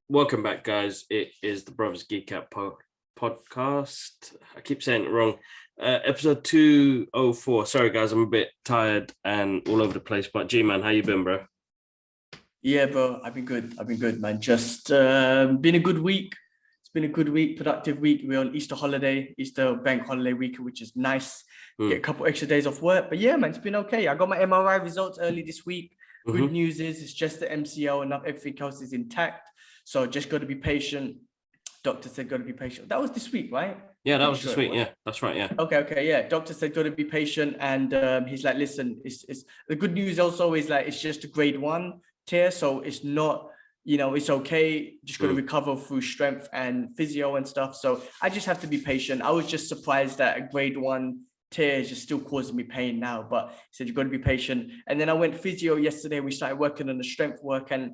Welcome back, guys. It is the Brothers Geek Out podcast. I keep saying it wrong. Episode 204. Sorry, guys, I'm a bit tired and all over the place. But G-Man, how you been, bro? Yeah, bro, I've been good, man. Just been a good week. It's been a good week, productive week. We're on Easter holiday, Easter bank holiday week, which is nice. Get a couple extra days off work. But yeah, man, it's been okay. I got my MRI results early this week. Good news is it's just the MCL and everything else is intact. So just got to be patient. Doctor said got to be patient. That was this week, right? Yeah, that was this week. Yeah, that's right. Yeah. Okay. Yeah. Doctor said got to be patient, and he's like, listen, it's the good news also is like it's just a grade 1 tear, so it's not, it's okay. Just got to recover through strength and physio and stuff. So I just have to be patient. I was just surprised that a grade 1 tear is just still causing me pain now, but he said you've got to be patient. And then I went physio yesterday. We started working on the strength work, and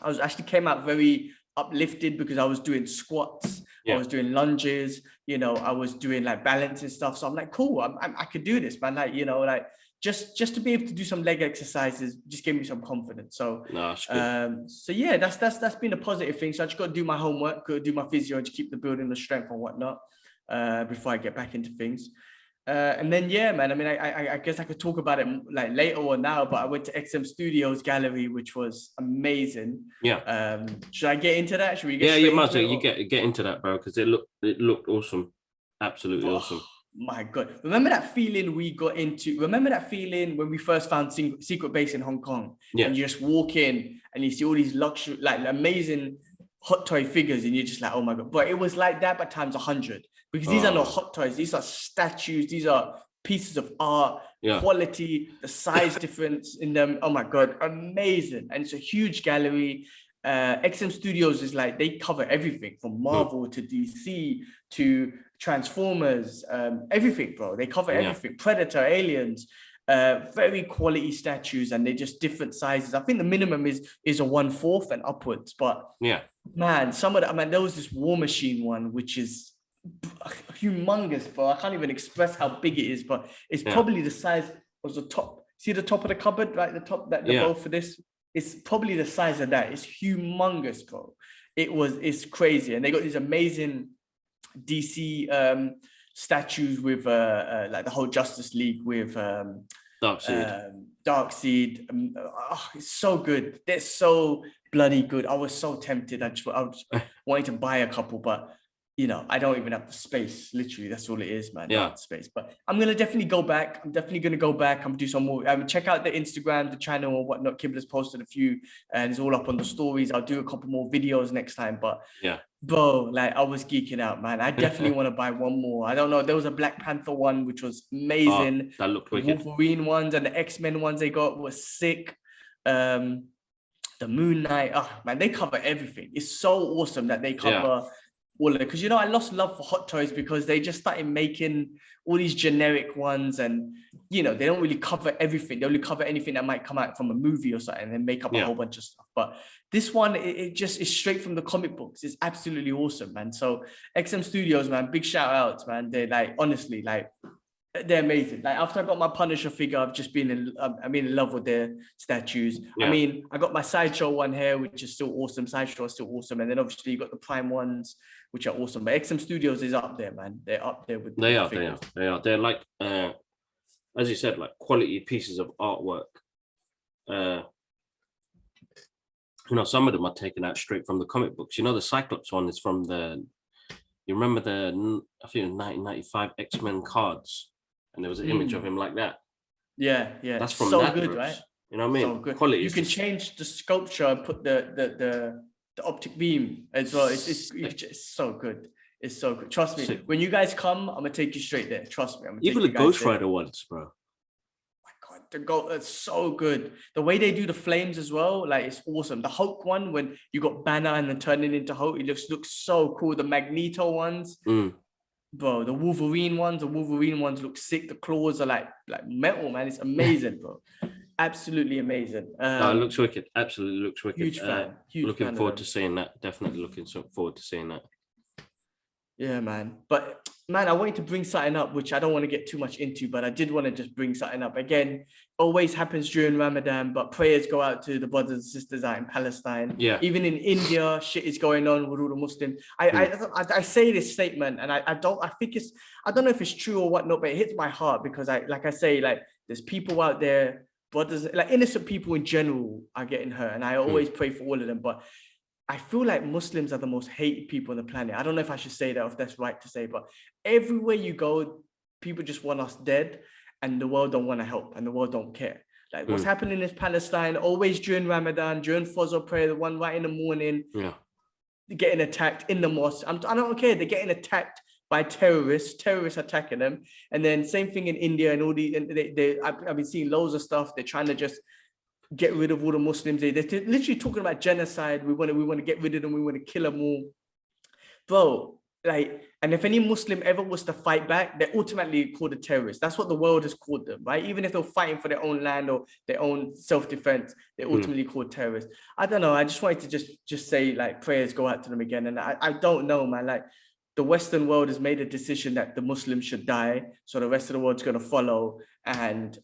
I was actually came out very uplifted because I was doing squats, I was doing lunges, I was doing like balance and stuff. So I'm like, cool, I could do this, man. Like, just to be able to do some leg exercises just gave me some confidence. So, so yeah, that's been a positive thing. So I just got to do my homework, got to do my physio, to keep the building the strength and whatnot before I get back into things. And then, yeah, man, I mean, I guess I could talk about it like later or now, but I went to XM Studios Gallery, which was amazing. Yeah. Should I get into that? Should we get Yeah, you must. You get into that, bro, because it looked awesome. Absolutely awesome. My God. Remember that feeling we got into? Remember that feeling when we first found Secret Base in Hong Kong? Yeah. And you just walk in and you see all these luxury, like amazing hot toy figures, and you're just like, oh my God. But it was like that, but times 100. Because these are not hot toys. These are statues. These are pieces of art, quality, the size difference in them. Oh my God, amazing. And it's a huge gallery. XM Studios is like, they cover everything from Marvel to DC to Transformers, everything, bro. They cover everything. Predator, Aliens, very quality statues, and they're just different sizes. I think the minimum is a 1/4 and upwards. But man, some of that, man, there was this War Machine one, which is humongous, bro. I can't even express how big it is, but it's probably the size of the top. See the top of the cupboard, right? The top, that the bowl for this, it's probably the size of that. It's humongous, bro. It's crazy. And they got these amazing DC statues with like the whole Justice League with Darkseid. It's so good. They're so bloody good. I was so tempted. I was wanting to buy a couple, but I don't even have the space. Literally, that's all it is, man. Not space. But I'm gonna definitely go back. I'm gonna do some more. Check out the Instagram, the channel, or whatnot. Kibla's posted a few, and it's all up on the stories. I'll do a couple more videos next time. But bro, like I was geeking out, man. I definitely want to buy one more. I don't know. There was a Black Panther one, which was amazing. That looked wicked. Wolverine ones and the X-Men ones they got were sick. The Moon Knight. Man, they cover everything. It's so awesome that they cover. Because I lost love for hot toys because they just started making all these generic ones, and they don't really cover everything. They only cover anything that might come out from a movie or something, and then make up a whole bunch of stuff. But this one, it just is straight from the comic books. It's absolutely awesome, man. So XM Studios, man, big shout out, man. They're like, honestly, like, they're amazing. Like after I got my Punisher figure, I've just been in love with their statues. I mean, I got my Sideshow one here, which is still awesome. Sideshow is still awesome, and then obviously you got the Prime ones, which are awesome. But XM Studios is up there, man. They're up there with. They are. They're like, as you said, like quality pieces of artwork. Some of them are taken out straight from the comic books. The Cyclops one is from you remember I think it was 1995 X-Men cards. And there was an image of him like that. Yeah. That's from so that good, groups. right? You know what I mean? So good. Quality. You can change the sculpture and put the optic beam as well. It's so good. It's so good. Trust me. When you guys come, I'm gonna take you straight there. Trust me. Even the Ghost Rider ones, bro. It's so good. The way they do the flames as well, like it's awesome. The Hulk one, when you got Banner and then turning into Hulk, it looks so cool. The Magneto ones, bro. The Wolverine ones look sick. The claws are like metal, man. It's amazing, bro. Absolutely amazing. It looks wicked. Absolutely looks wicked. Huge fan. Looking forward to seeing that. Definitely looking forward to seeing that. Yeah, man. But man, I wanted to bring something up, which I don't want to get too much into, but I did want to just bring something up. Again, always happens during Ramadan, but prayers go out to the brothers and sisters out in Palestine. Yeah. Even in India, shit is going on with all the Muslims. I say this statement, and I don't know if it's true or whatnot, but it hits my heart because like I say, like there's people out there, brothers, like innocent people in general are getting hurt, and I always pray for all of them. But I feel like Muslims are the most hated people on the planet. I don't know if I should say that or if that's right to say, but everywhere you go, people just want us dead and the world don't want to help and the world don't care. Like what's happening in Palestine, always during Ramadan, during Fajr prayer, the one right in the morning, getting attacked in the mosque. I don't care. They're getting attacked by terrorists attacking them. And then same thing in India and all I've been seeing loads of stuff. They're trying to just get rid of all the Muslims. They're literally talking about genocide. We want to get rid of them. We want to kill them all, bro. Like, and if any Muslim ever was to fight back, they're automatically called a terrorist. That's what the world has called them, right? Even if they're fighting for their own land or their own self-defense, they're ultimately called terrorists. I don't know. I just wanted to just say like prayers go out to them again. And I don't know, man. Like the Western world has made a decision that the Muslims should die, so the rest of the world's going to follow, and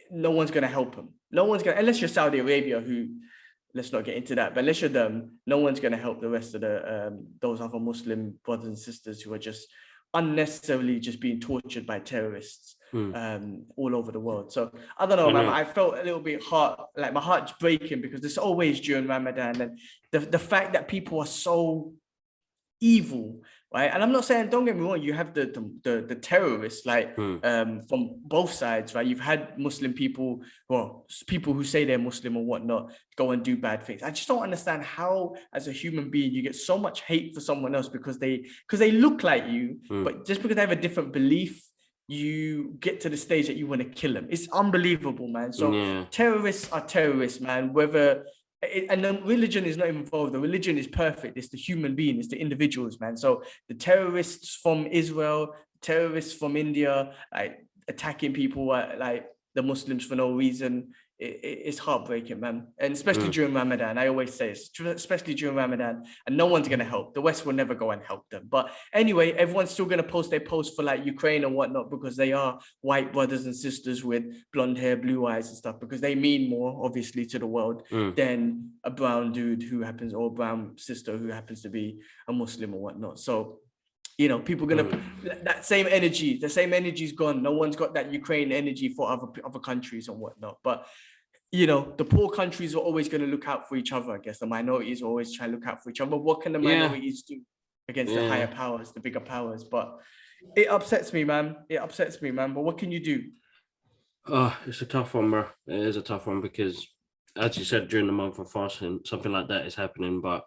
no one's going to help them. No one's going to, unless you're Saudi Arabia, who, let's not get into that, but unless you're them, no one's going to help the rest of those other Muslim brothers and sisters who are just unnecessarily just being tortured by terrorists all over the world. So I don't know, man. I felt a little bit like my heart's breaking because it's always during Ramadan, and the fact that people are so evil, right? And I'm not saying, don't get me wrong, you have the terrorists like from both sides, right? You've had Muslim people, well, people who say they're Muslim or whatnot, go and do bad things. I just don't understand how, as a human being, you get so much hate for someone else because they look like you, but just because they have a different belief, you get to the stage that you want to kill them. It's unbelievable, man. So terrorists are terrorists, man. And the religion is not involved. The religion is perfect. It's the human being. It's the individuals, man. So the terrorists from Israel, terrorists from India, like attacking people like the Muslims for no reason. It's heartbreaking, man. And especially during Ramadan, I always say, especially during Ramadan, and no one's going to help. The West will never go and help them. But anyway, everyone's still going to post their posts for like Ukraine and whatnot because they are white brothers and sisters with blonde hair, blue eyes and stuff, because they mean more, obviously, to the world than a brown dude or a brown sister who happens to be a Muslim or whatnot. So, you know, people are gonna that same energy. The same energy is gone. No one's got that Ukraine energy for other countries and whatnot. But you know, the poor countries are always going to look out for each other. I guess the minorities are always trying to look out for each other. But what can the minorities do against the higher powers, the bigger powers? But it upsets me, man. But what can you do? It's a tough one, bro. It is a tough one because, as you said, during the month of fasting, something like that is happening. But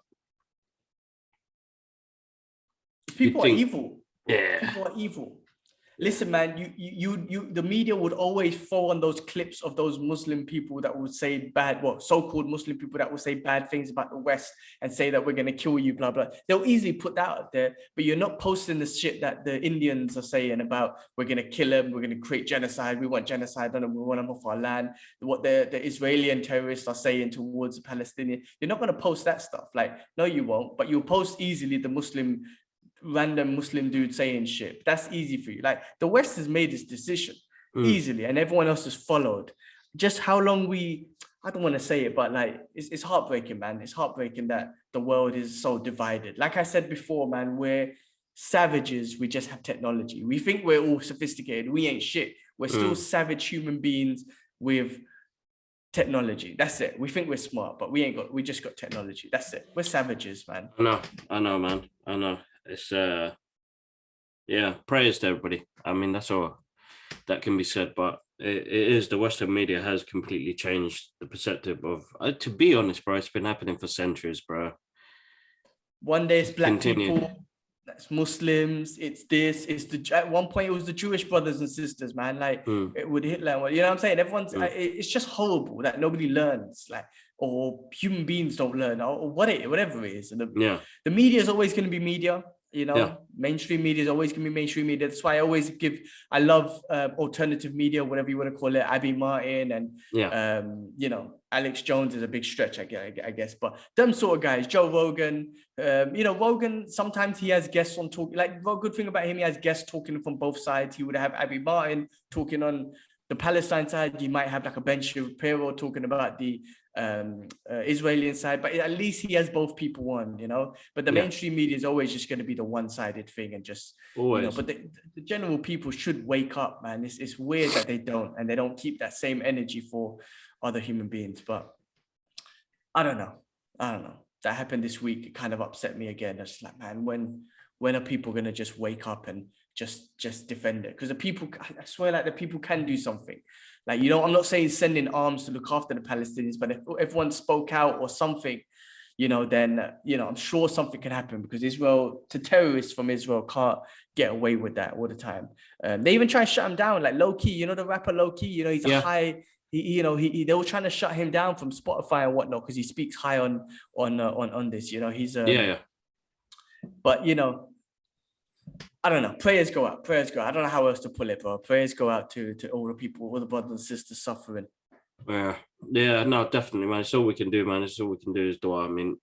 people are evil. Yeah, people are evil. Listen, man, the media would always fall on those clips of those Muslim people that would say so-called Muslim people that would say bad things about the West and say that we're going to kill you, blah, blah. They'll easily put that out there, but you're not posting the shit that the Indians are saying about we're going to kill them, we're going to create genocide, we want genocide on them, we want them off our land, what the Israeli and terrorists are saying towards the Palestinians. You're not going to post that stuff. Like, no, you won't, but you'll post easily the random Muslim dude saying shit. That's easy for you. Like the West has made this decision easily and everyone else has followed. Just how long I don't want to say it, but like it's heartbreaking, man. It's heartbreaking that the world is so divided. Like I said before, man, we're savages. We just have technology. We think we're all sophisticated. We ain't shit. We're still savage human beings with technology. That's it. We think we're smart, but we just got technology. That's it. We're savages, man. I know, man. I know. It's prayers to everybody. I mean, that's all that can be said, but it is, the Western media has completely changed the perspective of, to be honest, bro, it's been happening for centuries, bro. One day it's black people, that's Muslims, it's this, at one point it was the Jewish brothers and sisters, man, like it would Hitler, you know what I'm saying? Everyone's, it's just horrible that nobody learns, like, or human beings don't learn, or whatever it is. And the media is always going to be media. You know, Yeah. mainstream media is always going to be mainstream media. That's why I love alternative media, whatever you want to call it, Abby Martin and, Yeah. you know, Alex Jones is a big stretch, I guess. But them sort of guys, Joe Rogan, you know, Rogan, sometimes he has guests on talk. Like, the good thing about him, he has guests talking from both sides. He would have Abby Martin talking on the Palestine side. You might have like a Ben Shapiro talking about the Israeli side, but at least he has both people on, you know. But the mainstream media is always just going to be the one-sided thing, and just Always. you know. But the general people should wake up, man. It's weird that they don't, and they don't keep that same energy for other human beings. But I don't know. That happened this week. It kind of upset me again. It's like, man, when are people gonna just wake up and just defend it? Because the people, I swear, like the people can do something. Like, you know, I'm not saying sending arms to look after the Palestinians, but if everyone spoke out or something, you know, then you know, I'm sure something can happen, because Israel, to terrorists from Israel, can't get away with that all the time. They even try and shut him down, like Low Key. You know, the rapper Low Key. You know, he's a high. You know, they were trying to shut him down from Spotify and whatnot because he speaks high on this. You know, he's But you know, I don't know. Prayers go out. I don't know how else to pull it, bro. Prayers go out to all the people, all the brothers and sisters suffering. Yeah, no, definitely, man. It's all we can do, man. It's all we can do is dua. I mean,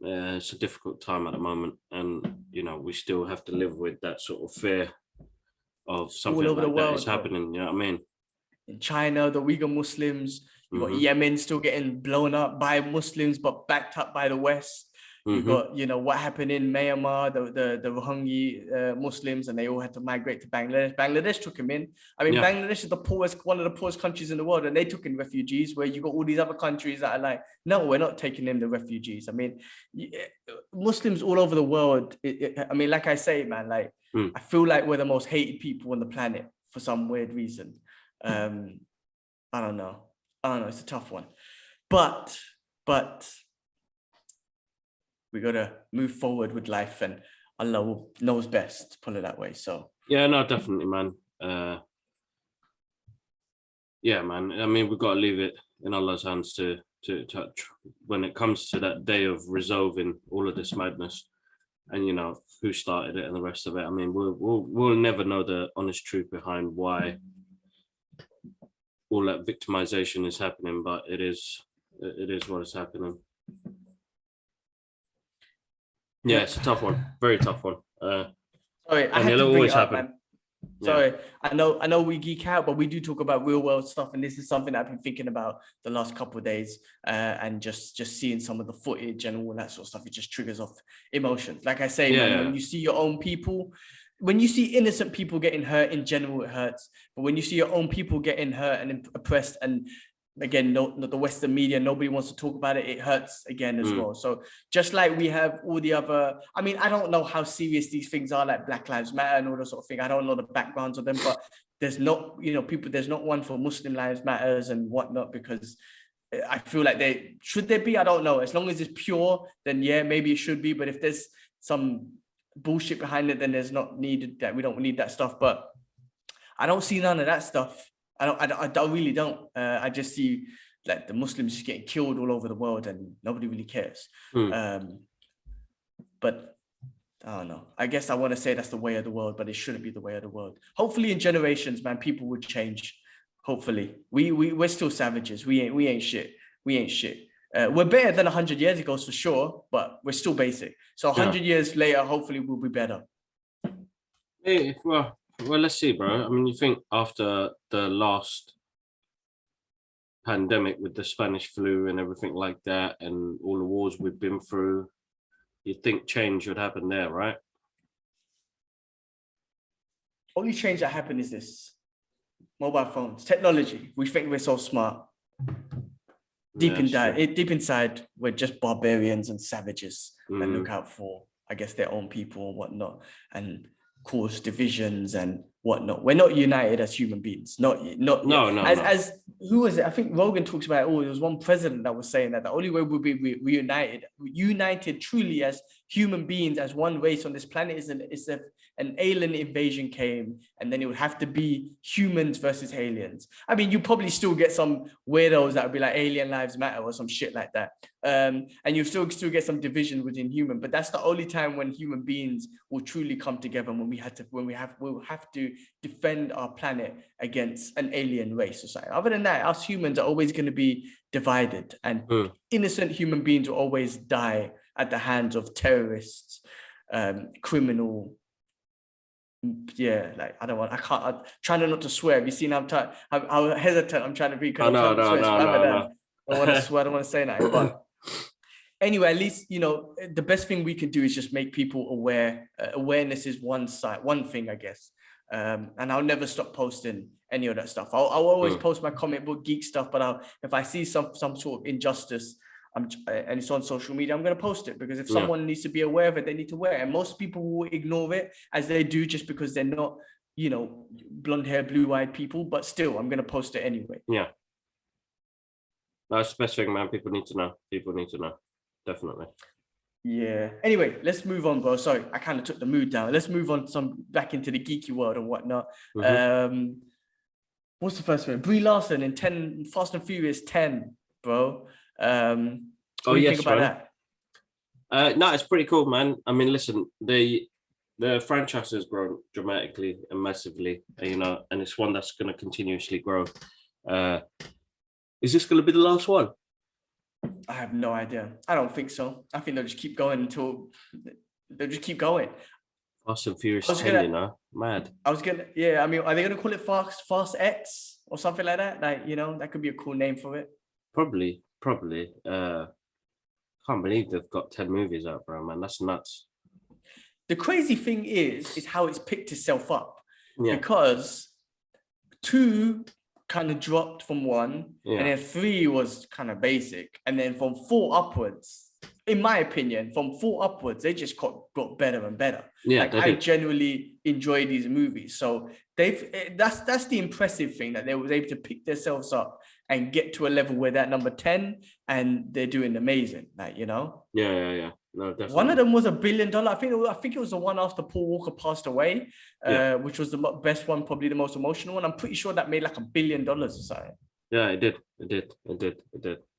it's a difficult time at the moment, and you know, we still have to live with that sort of fear of something all over like the world that is happening. You know what I mean? In China, the Uyghur Muslims, you got Yemen still getting blown up by Muslims, but backed up by the West. You got, you know, what happened in Myanmar, the Rohingya Muslims, and they all had to migrate to Bangladesh. Bangladesh took them in. I mean, Bangladesh is one of the poorest countries in the world, and they took in refugees, where you got all these other countries that are like, no, we're not taking in the refugees. I mean, Muslims all over the world. I mean, like I say, man, like, I feel like we're the most hated people on the planet for some weird reason. I don't know. It's a tough one, but we gotta move forward with life, and Allah knows best, put it that way. So yeah, no, definitely, man. Yeah, man. I mean, we've got to leave it in Allah's hands to when it comes to that day of resolving all of this madness, and you know who started it and the rest of it. I mean, we'll never know the honest truth behind why all that victimization is happening, but it is what is happening. Yeah, it's a tough one, very tough one. Sorry, I have to bring it up, man. Sorry, I know we geek out, but we do talk about real world stuff, and this is something I've been thinking about the last couple of days, and just seeing some of the footage and all that sort of stuff, it just triggers off emotions. Like I say, man, when you see your own people, when you see innocent people getting hurt in general, it hurts. But when you see your own people getting hurt and oppressed, and again, the Western media, nobody wants to talk about it, it hurts again as well. So just like we have all the other, I mean, I don't know how serious these things are, like Black Lives Matter and all that sort of thing. I don't know the backgrounds of them, but there's not, you know, there's not one for Muslim Lives Matters and whatnot, because I feel like should there be? I don't know. As long as it's pure, then yeah, maybe it should be. But if there's some bullshit behind it, then there's not needed that. We don't need that stuff. But I don't see none of that stuff. I really don't. I just see like the Muslims just getting killed all over the world, and nobody really cares. But I don't know. I guess I want to say that's the way of the world, but it shouldn't be the way of the world. Hopefully, in generations, man, people would change. Hopefully, we're still savages. We ain't shit. We're better than 100 years ago for sure, but we're still basic. So 100 years later, hopefully, we'll be better. Hey, well, let's see, bro. I mean, you think after the last pandemic with the Spanish flu and everything like that, and all the wars we've been through, you'd think change would happen there, right? Only change that happened is this: mobile phones, technology. We think we're so smart. Deep inside, we're just barbarians and savages that look out for, I guess, their own people and whatnot, and cause divisions and whatnot. We're not united as human beings. Not No, no, as no. as who was it? I think Rogan talks about it. Oh, there was one president that was saying that the only way we'll be united truly as human beings, as one race on this planet, is if an alien invasion came, and then it would have to be humans versus aliens. I mean, you probably still get some weirdos that would be like alien lives matter or some shit like that. And you still get some division within human, but that's the only time when human beings will truly come together, when we'll have to defend our planet against an alien race or something. Other than that, us humans are always going to be divided, and innocent human beings will always die at the hands of terrorists, criminal. Yeah, like I'm trying not to swear. Have you seen how hesitant I'm trying to be? Oh, no. I don't want to swear. I don't want to say that. But anyway, at least, the best thing we can do is just make people aware. Awareness is one thing, I guess. And I'll never stop posting any of that stuff. I'll always post my comic book geek stuff, but if I see some sort of injustice, and it's on social media, I'm going to post it, because if someone needs to be aware of it, they need to wear it. And most people will ignore it, as they do, just because they're not, blonde hair, blue-eyed people. But still, I'm going to post it anyway. Yeah. That's the best thing, man. People need to know. Definitely. Yeah. Anyway, let's move on, bro. Sorry, I kind of took the mood down. Let's move on back into the geeky world and whatnot. What's the first one? Brie Larson in Fast and Furious 10, bro. What do you think about that? No, it's pretty cool, man. I mean, listen, the franchise has grown dramatically and massively, and it's one that's going to continuously grow. Is this going to be the last one? I have no idea. I don't think so. I think they'll just keep going until they'll just keep going. Fast and Furious 10, mad. I mean, are they going to call it Fast X or something like that? Like, that could be a cool name for it. Probably. Can't believe they've got 10 movies out, bro, man. That's nuts. The crazy thing is how it's picked itself up. Yeah. Because 2 kind of dropped from 1, and then 3 was kind of basic, and then from 4 upwards, in my opinion, from 4 upwards, they just got better and better. Yeah, like, I genuinely enjoy these movies. So that's the impressive thing, that they was able to pick themselves up and get to a level where they're number 10, and they're doing amazing. Like, Yeah. No, definitely. One of them was $1 billion. I think it was the one after Paul Walker passed away, which was the best one, probably the most emotional one. I'm pretty sure that made like $1 billion or something. Yeah, it did.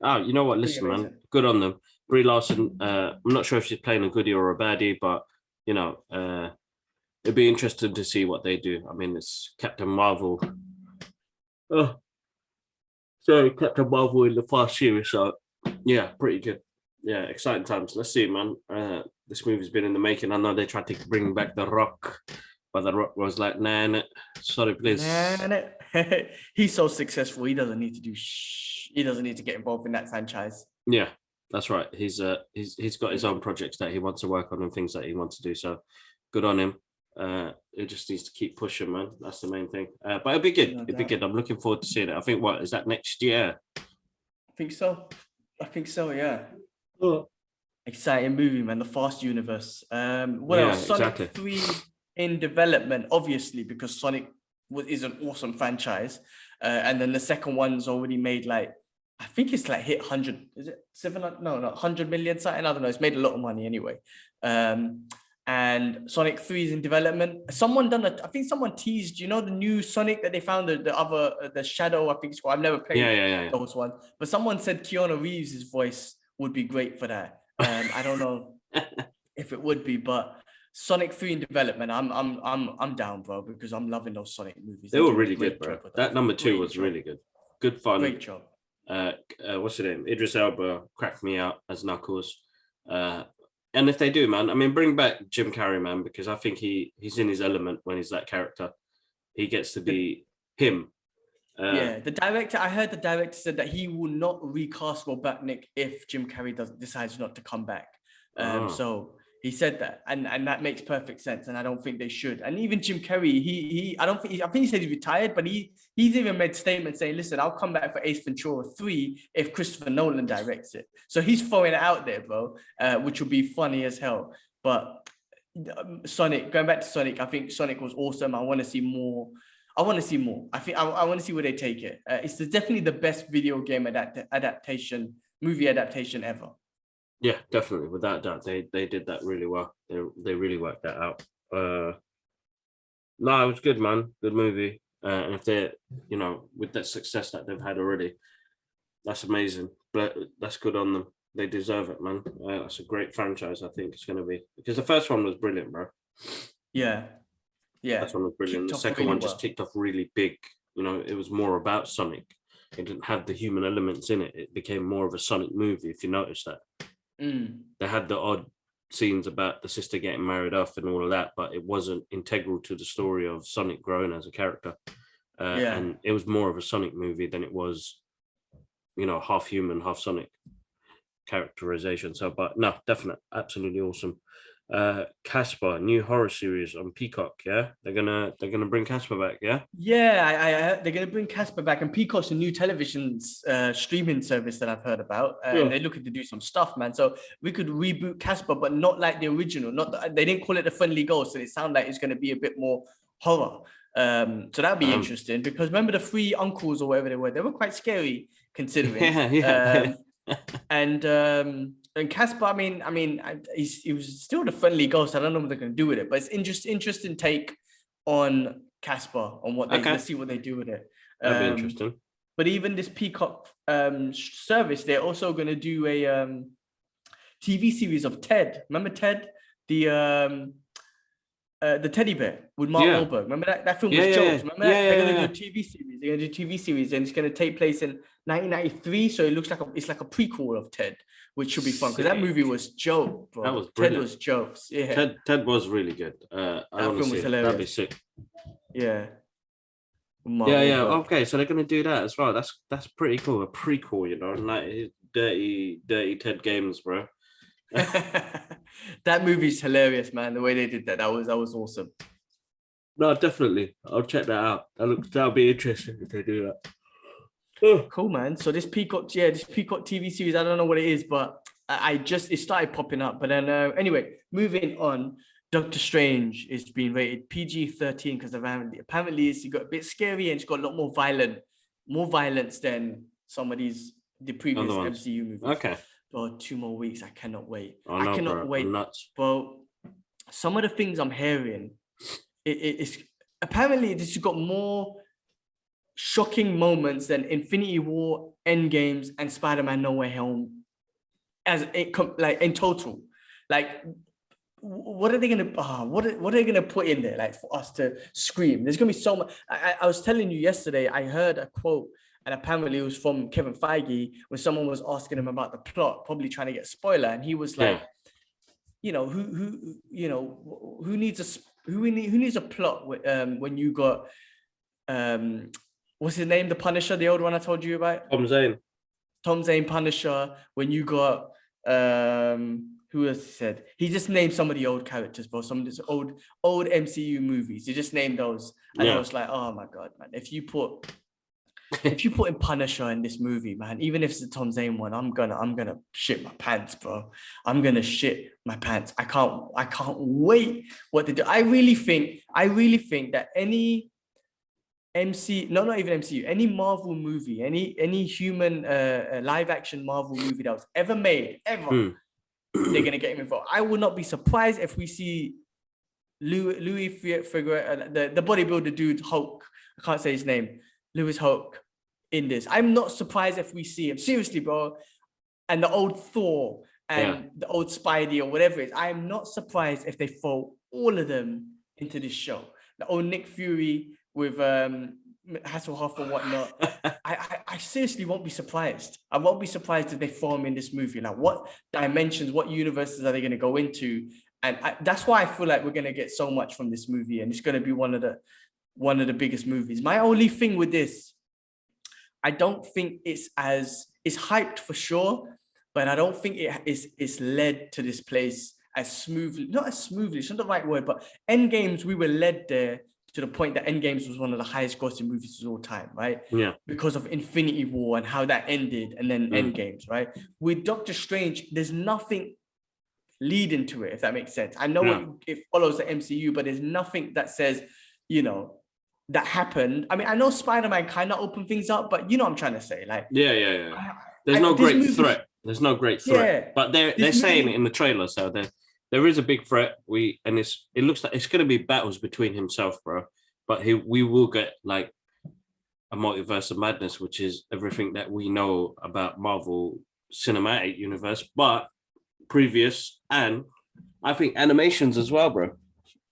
Oh, you know what? Listen, man, good on them. Brie Larson. I'm not sure if she's playing a goodie or a baddie, but it'd be interesting to see what they do. I mean, it's Captain Marvel. Captain Marvel in the Fast series. So yeah, pretty good. Yeah, exciting times. Let's see, man. This movie's been in the making. I know they tried to bring back The Rock, but The Rock was like, nah, sorry, please. He's so successful. He doesn't need to do he doesn't need to get involved in that franchise. Yeah, that's right. He's got his own projects that he wants to work on and things that he wants to do. So good on him. It just needs to keep pushing, man. That's the main thing. But it'll be good. It'll be good. I'm looking forward to seeing it. I think, what is that, next year? I think so, yeah. Oh. Exciting movie, man. The Fast universe. What else? Sonic 3 in development, obviously, because Sonic is an awesome franchise. And then the second one's already made, like, I think it's like hit 100, is it 700? No, not 100 million something. I don't know. It's made a lot of money anyway. And Sonic 3 is in development. I think someone teased, the new Sonic that they found, the Shadow, I think it's called. I've never played those ones. But someone said Keanu Reeves' voice would be great for that. I don't know if it would be, but Sonic 3 in development, I'm down, bro, because I'm loving those Sonic movies. They were really good, bro. That number 2 was really good. Good fun. Great job. What's his name? Idris Elba cracked me out as Knuckles. And if they do, man, I mean, bring back Jim Carrey, man, because I think he's in his element when he's that character. He gets to be him. I heard the director said that he will not recast Robotnik if Jim Carrey decides not to come back. So he said that, and that makes perfect sense. And I don't think they should. And even Jim Carrey, I think he said he's retired, but he's even made statements saying, "Listen, I'll come back for Ace Ventura 3 if Christopher Nolan directs it." So he's throwing it out there, bro, which will be funny as hell. But Sonic, going back to Sonic, I think Sonic was awesome. I want to see more. I want to see more. I think I want to see where they take it. Definitely the best video game adaptation, movie adaptation ever. Yeah, definitely, without doubt, they did that really well. They really worked that out. No, it was good, man. Good movie. And if they're, with that success that they've had already, that's amazing. But that's good on them. They deserve it, man. That's a great franchise. I think it's going to be, because the first one was brilliant, bro. Yeah, yeah. First one was brilliant. The second one just kicked off really big. It was more about Sonic. It didn't have the human elements in it. It became more of a Sonic movie, if you notice that. They had the odd scenes about the sister getting married off and all of that, but it wasn't integral to the story of Sonic growing as a character. And it was more of a Sonic movie than it was, half human, half Sonic characterization. So, but no, definitely, absolutely awesome. Casper, new horror series on Peacock. Yeah, they're gonna bring Casper back. Yeah, they're gonna bring Casper back, and Peacock's a new television streaming service that I've heard about, and they're looking to do some stuff, man. So we could reboot Casper, but not like the original. They didn't call it the Friendly Ghost, so it sounds like it's gonna be a bit more horror. So that'd be interesting, because remember the three uncles or whatever they were quite scary considering. And Casper, I mean, he was still the Friendly Ghost. I don't know what they're going to do with it, but it's interesting take on Casper, on what they let's see what they do with it. That'd be interesting. But even this Peacock service, they're also going to do a TV series of Ted. Remember Ted, the teddy bear with Mark Wahlberg. Remember that film was jokes. Remember that? They're going to do a TV series. They're going to do a TV series, and it's going to take place in 1993. So it looks like it's like a prequel of Ted, which should be fun, because that movie was joke, bro. That was brilliant. Ted was jokes. Yeah. Ted was really good. That film was hilarious. That'd be sick. Yeah. Yeah. Okay, so they're going to do that as well. That's pretty cool. A prequel, like dirty Ted games, bro. That movie's hilarious, man. The way they did that was awesome. No, definitely. I'll check that out. That'll be interesting if they do that. Cool, man. So this Peacock TV series, I don't know what it is, but it started popping up. But then anyway, moving on. Doctor Strange is being rated PG-13 because apparently it's got a bit scary, and it's got a lot more violence than some of the previous MCU movies. Okay. For 2 more weeks, I cannot wait. I cannot wait. I'm nuts. Bro, some of the things I'm hearing, it's apparently this has got more shocking moments than Infinity War, Endgames, and Spider-Man No Way Home, in total. Like, what are they gonna what are they gonna put in there, like, for us to scream? There's gonna be so much. I was telling you yesterday, I heard a quote, and apparently it was from Kevin Feige, when someone was asking him about the plot, probably trying to get a spoiler, and he was like, who needs a plot when you got what's his name, the Punisher, the old one I told you about, Tom Zane Punisher, when you got who else said? He just named some of the old characters, bro. Some of these old MCU movies. He just named those, and I was like, oh my god, man! If you put in Punisher in this movie, man, even if it's the Tom Zane one, I'm gonna shit my pants, bro. I'm gonna shit my pants. I can't wait what to do. I really think that any not even MCU, any Marvel movie, any human live action Marvel movie that was ever made, they're gonna get him involved. I would not be surprised if we see Louis Figueroa, the bodybuilder dude, Hulk. I can't say his name. Lewis Hulk in this. I'm not surprised if we see him. Seriously, bro. And the old Thor and the old Spidey or whatever it is. I am not surprised if they throw all of them into this show. The old Nick Fury with Hasselhoff and whatnot. I seriously won't be surprised. I won't be surprised if they throw him in this movie. Like, what dimensions, what universes are they going to go into? And that's why I feel like we're going to get so much from this movie, and it's going to be one of the biggest movies. My only thing with this, I don't think it's hyped for sure, but I don't think it's led to this place as smoothly. Not as smoothly, it's not the right word, but Endgames, we were led there to the point that Endgames was one of the highest grossing movies of all time, right? Yeah. Because of Infinity War and how that ended, and then Endgames, right? With Doctor Strange, there's nothing leading to it, if that makes sense. I know it follows the MCU, but there's nothing that says, you know, that happened. I mean, I know Spider-Man kind of opened things up, but you know what I'm trying to say. Like, There's no this great movie- threat. There's no great threat. Yeah, But they're this saying movie- it in the trailer, so there is a big threat. It looks like it's going to be battles between himself, bro. But we will get like a multiverse of madness, which is everything that we know about Marvel Cinematic Universe, but previous, and I think animations as well, bro.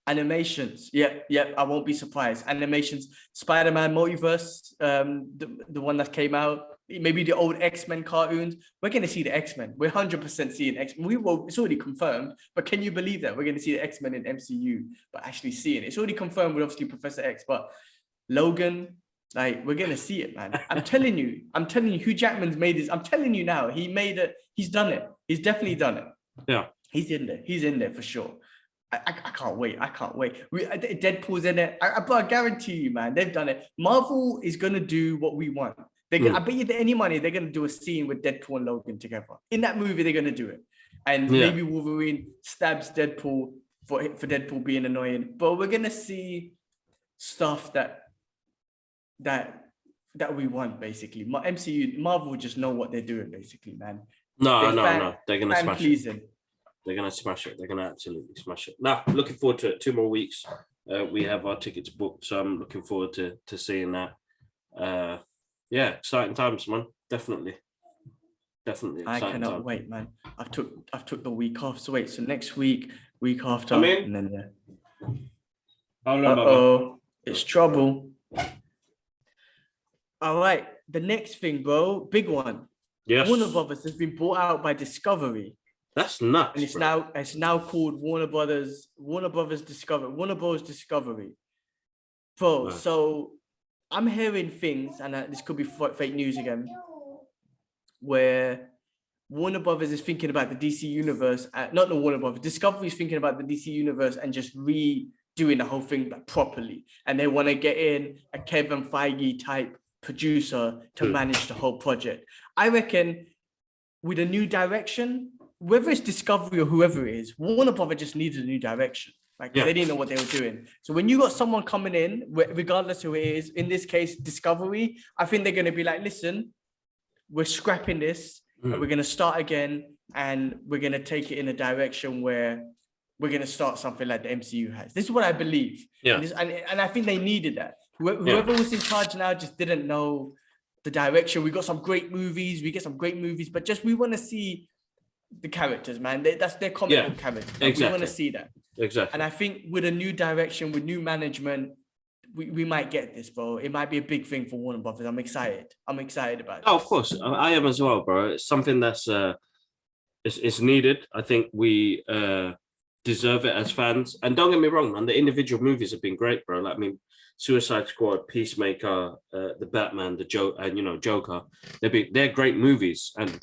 Animations, yeah, I won't be surprised. Animations, Spider-Man Multiverse, the one that came out, maybe the old X-Men cartoons. We're going to see the X-Men. We're 100% seeing X-Men. It's already confirmed, but can you believe that we're going to see the X-Men in MCU, but actually seeing it? It's already confirmed with obviously Professor X, but Logan, like, we're going to see it, man. I'm telling you, Hugh Jackman's made this. I'm telling you now, he made it. He's done it. He's definitely done it. Yeah. He's in there for sure. I can't wait. Deadpool's in it. But I guarantee you, man, they've done it. Marvel is gonna do what we want. I bet you any money they're gonna do a scene with Deadpool and Logan together. In that movie, they're gonna do it. And maybe Wolverine stabs Deadpool for Deadpool being annoying. But we're gonna see stuff that we want, basically. MCU, Marvel just know what they're doing, basically, man. No. They're gonna smash pleasing. it. They're going to smash it. They're going to absolutely smash it. Now, looking forward to it. 2 more weeks. We have our tickets booked, so I'm looking forward to seeing that. Yeah, exciting times, man. Definitely. I cannot wait, man. I've took the week off. So wait, so next week after, and then it's trouble. All right, the next thing, bro, big one. Yes. Warner Brothers has been bought out by Discovery. That's nuts. And it's now called Warner Brothers Discovery. Bro, Nice. So I'm hearing things, and this could be fake news again, where Warner Brothers is thinking about the DC universe, not the Warner Brothers, Discovery is thinking about the DC universe and just redoing the whole thing properly. And they want to get in a Kevin Feige type producer to manage the whole project. I reckon with a new direction, whether it's Discovery or whoever it is, Warner Brothers just needed a new direction. Like, they didn't know what they were doing. So when you got someone coming in, regardless who it is, in this case, Discovery, I think they're going to be like, listen, we're scrapping this, and we're going to start again, and we're going to take it in a direction where we're going to start something like the MCU has. This is what I believe. Yeah. And I think they needed that. Whoever was in charge now just didn't know the direction. We got some great movies. But just we want to see the characters, man. That's their comic book characters. Exactly. We want to see that. Exactly. And I think with a new direction, with new management, we might get this, bro. It might be a big thing for Warner Brothers. I'm excited about it. Oh, of course. I am as well, bro. It's something that's it's needed. I think we deserve it as fans. And don't get me wrong, man, the individual movies have been great, bro. Like, I mean, Suicide Squad, Peacemaker, the Batman, the Joker. They're great movies, and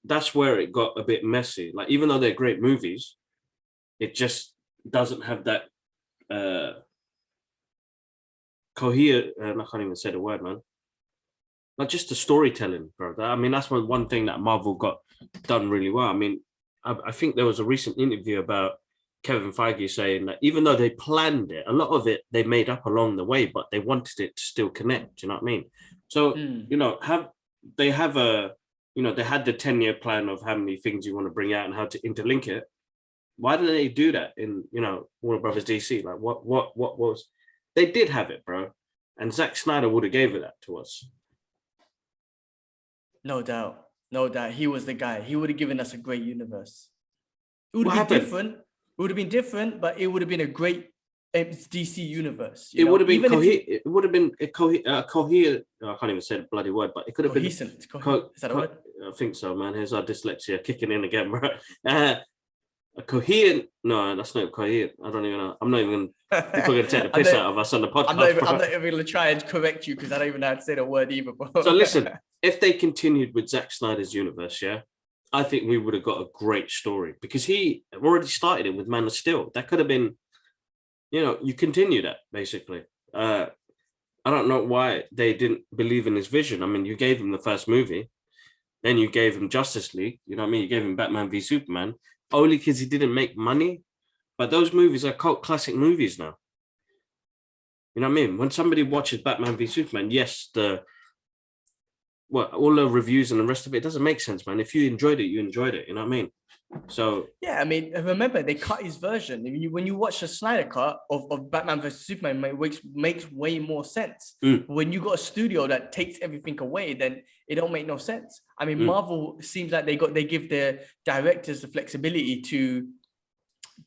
that's where it got a bit messy. Like, even though they're great movies, it just doesn't have that coherent. I can't even say the word, man. Like, just the storytelling, bro. That's one thing that Marvel got done really well. I mean, I think there was a recent interview about Kevin Feige saying that even though they planned it, a lot of it they made up along the way, but they wanted it to still connect. Do you know what I mean? So, they had the 10-year plan of how many things you want to bring out and how to interlink it. Why did they do that in, Warner Brothers DC? Like, what was, they did have it, bro. And Zack Snyder would have gave it that to us. No doubt. He was the guy. He would have given us a great universe. It would have been different, but it would have been a great DC universe. It would have been It would have been a coherent. I can't even say the bloody word, but it could have been. Is that a word? I think so, man. Here's our dyslexia kicking in again, bro. A coherent. No, that's not coherent. I don't even know. I'm not even. People are going to take the piss out of us on the podcast. I'm not even going to try and correct you because I don't even know how to say the word either, bro. So listen, if they continued with Zack Snyder's universe, I think we would have got a great story because he already started it with Man of Steel. That could have been, you continue that basically. I don't know why they didn't believe in his vision. I mean, you gave him the first movie. Then you gave him Justice League. You know what I mean? You gave him Batman v Superman. Only because he didn't make money. But those movies are cult classic movies now. You know what I mean? When somebody watches Batman v Superman, yes, all the reviews and the rest of it doesn't make sense, man. If you enjoyed it, you enjoyed it. You know what I mean? So yeah, I mean, remember they cut his version. When you watch the Snyder cut of Batman vs Superman, it makes way more sense. When you got a studio that takes everything away, then it don't make no sense. I mean, Marvel seems like they give their directors the flexibility to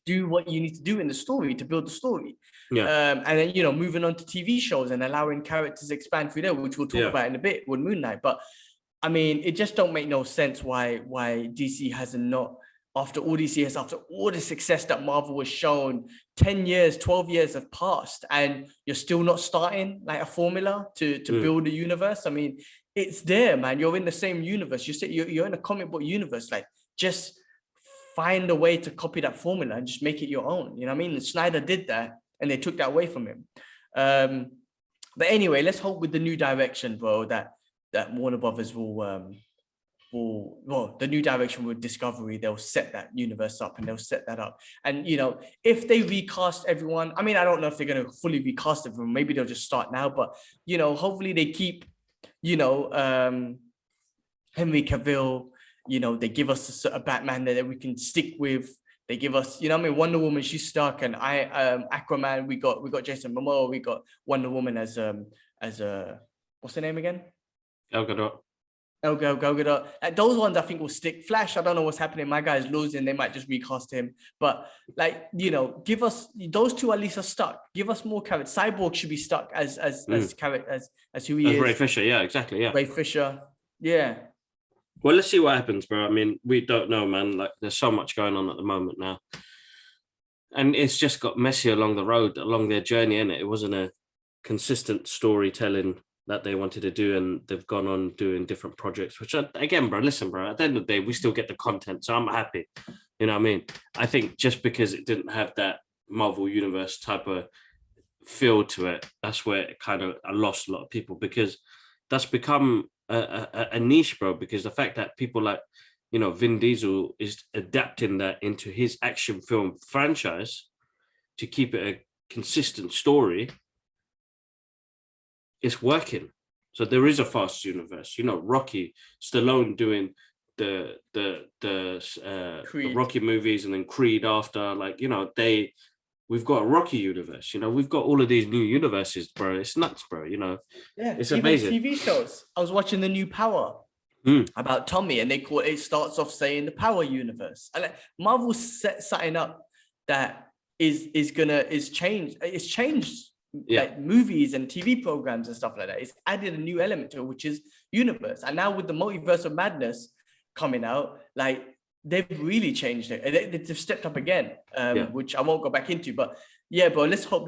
do what you need to do in the story to build the story. yeah, And then moving on to TV shows and allowing characters to expand through there, which we'll talk about in a bit with Moon Knight. But I mean, it just don't make no sense why DC hasn't not. After all these years, after all the success that Marvel was shown, 10 years, 12 years have passed, and you're still not starting like a formula to build a universe. I mean, it's there, man. You're in the same universe. You're in a comic book universe. Like, just find a way to copy that formula and just make it your own. You know what I mean? And Snyder did that, and they took that away from him. But anyway, let's hope with the new direction, bro, that Warner Brothers will the new direction with Discovery, they'll set that universe up and they'll set that up. And if they recast everyone, I mean, I don't know if they're going to fully recast everyone. Maybe they'll just start now, but hopefully they keep Henry Cavill. They give us a Batman that we can stick with. They give us, Wonder Woman, she's stuck, and Aquaman, we got Jason Momoa, we got Wonder Woman as what's her name again? Gal Gadot. Gal Gadot. Those ones I think will stick. Flash, I don't know what's happening. My guy's losing. They might just recast him. But give us those two at least are stuck. Give us more characters. Cyborg should be stuck as who he is. Ray Fisher, yeah, exactly, yeah. Ray Fisher, yeah. Well, let's see what happens, bro. I mean, we don't know, man. Like, there's so much going on at the moment now, and it's just got messy along the road, along their journey, innit? It wasn't a consistent storytelling that they wanted to do, and they've gone on doing different projects, which again, bro, listen, bro, at the end of the day, we still get the content, so I'm happy. You know what I mean? I think just because it didn't have that Marvel Universe type of feel to it, that's where it kind of lost a lot of people, because that's become a niche, bro, because the fact that people like, Vin Diesel is adapting that into his action film franchise to keep it a consistent story, it's working. So there is a Fast universe. Rocky, Stallone doing the Rocky movies, and then Creed after. Like, we've got a Rocky universe. We've got all of these new universes, bro. It's nuts, bro. Yeah, it's amazing. TV shows. I was watching the new Power about Tommy, and it starts off saying the Power universe. And Marvel's setting up that is changed. It's changed. Like movies and TV programs and stuff like that. It's added a new element to it, which is universe. And now with the Multiverse of Madness coming out, like, they've really changed it. They've stepped up again, which I won't go back into. But yeah, bro, let's hope